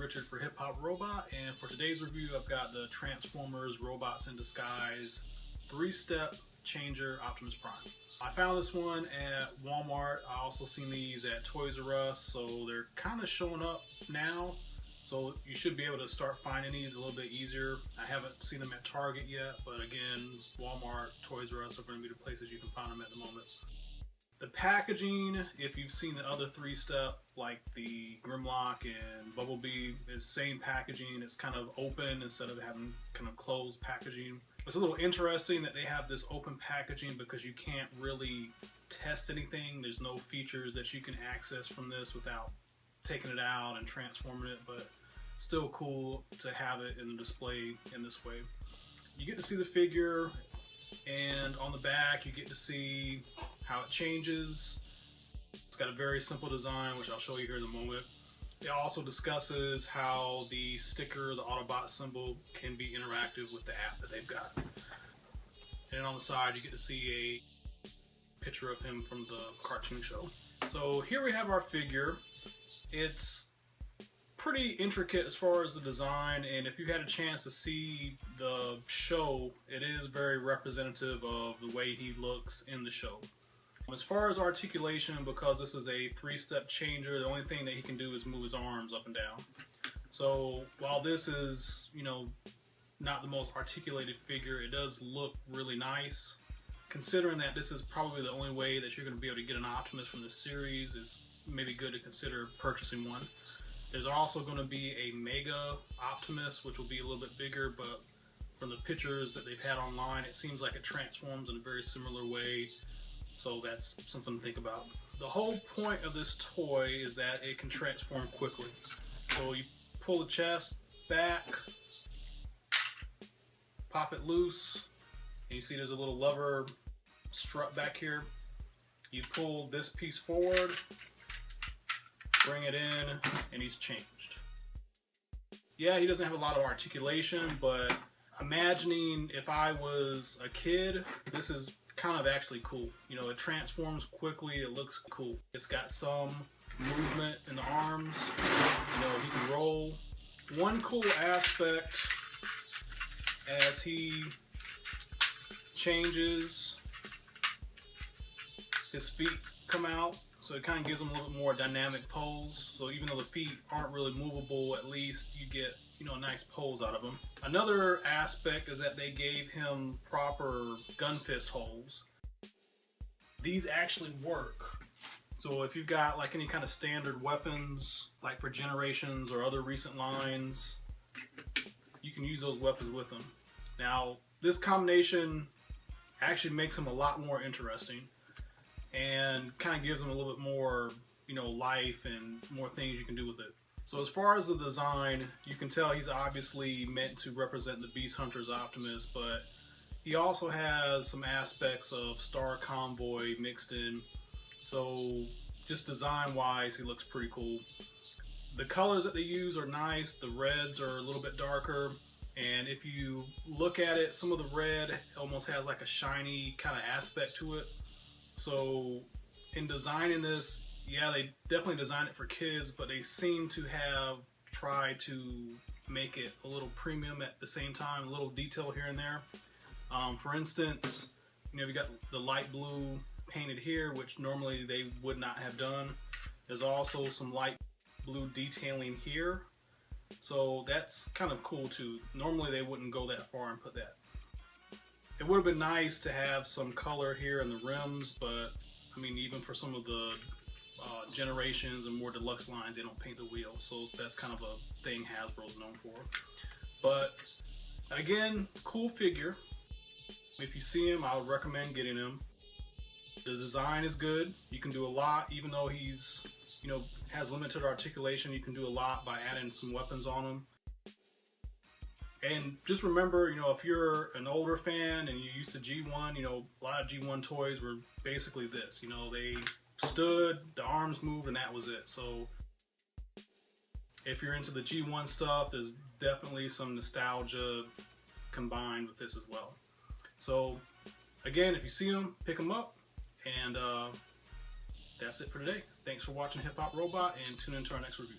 Richard for Hip Hop Robot, and for today's review I've got the Transformers Robots in Disguise 3-Step Changer Optimus Prime. I found this one at Walmart. I also seen these at Toys R Us, so they're kind of showing up now. So you should be able to start finding these a little bit easier. I haven't seen them at Target yet, but again, Walmart, Toys R Us are going to be the places you can find them at the moment. The packaging, if you've seen the other 3-Step, like the Grimlock and Bumblebee, is same packaging. It's kind of open instead of having kind of closed packaging. It's a little interesting that they have this open packaging because you can't really test anything. There's no features that you can access from this without taking it out and transforming it, but still cool to have it in the display in this way. You get to see the figure, and on the back you get to see how it changes. It's got a very simple design, which I'll show you here in a moment. It also discusses how the sticker, the Autobot symbol, can be interactive with the app that they've got. And on the side you get to see a picture of him from the cartoon show. So here we have our figure. It's pretty intricate as far as the design, and if you had a chance to see the show, it is very representative of the way he looks in the show. As far as articulation, because this is a 3-step changer, the only thing that he can do is move his arms up and down. So while this is, not the most articulated figure, it does look really nice. Considering that this is probably the only way that you're going to be able to get an Optimus from this series, it's maybe good to consider purchasing one. There's also going to be a Mega Optimus, which will be a little bit bigger, but from the pictures that they've had online, it seems like it transforms in a very similar way. So that's something to think about. The whole point of this toy is that it can transform quickly. So you pull the chest back, pop it loose, and you see there's a little lever strut back here. You pull this piece forward, bring it in, and he's changed. Yeah, he doesn't have a lot of articulation, but imagining if I was a kid, this is kind of actually cool. It transforms quickly, it looks cool. It's got some movement in the arms, he can roll. One cool aspect as he changes, his feet come out, so it kind of gives him a little bit more dynamic pose. So even though the feet aren't really movable, at least you get a nice pose out of them. Another aspect is that they gave him proper gun fist holes. These actually work. So if you've got like any kind of standard weapons, like for Generations or other recent lines, you can use those weapons with them. Now, this combination actually makes him a lot more interesting and kind of gives him a little bit more, life and more things you can do with it. So as far as the design, you can tell he's obviously meant to represent the Beast Hunter's Optimus, but he also has some aspects of Star Convoy mixed in. So just design-wise, he looks pretty cool. The colors that they use are nice. The reds are a little bit darker, and if you look at it, some of the red almost has like a shiny kind of aspect to it. So in designing this, yeah, they definitely designed it for kids, but they seem to have tried to make it a little premium at the same time, a little detail here and there. For instance, we got the light blue painted here, which normally they would not have done. There's also some light blue detailing here, so that's kind of cool too. Normally they wouldn't go that far and put that. It would have been nice to have some color here in the rims, but even for some of the Generations and more deluxe lines, they don't paint the wheel, so that's kind of a thing Hasbro's known for. But again, cool figure. If you see him, I would recommend getting him. The design is good. You can do a lot, even though he's has limited articulation. You can do a lot by adding some weapons on him. And just remember, if you're an older fan and you're used to G1, a lot of G1 toys were basically this. They stood, the arms moved, and that was it. So if you're into the G1 stuff, there's definitely some nostalgia combined with this as well. So again, if you see them, pick them up, and that's it for today. Thanks for watching Hip Hop Robot, and tune in to our next review.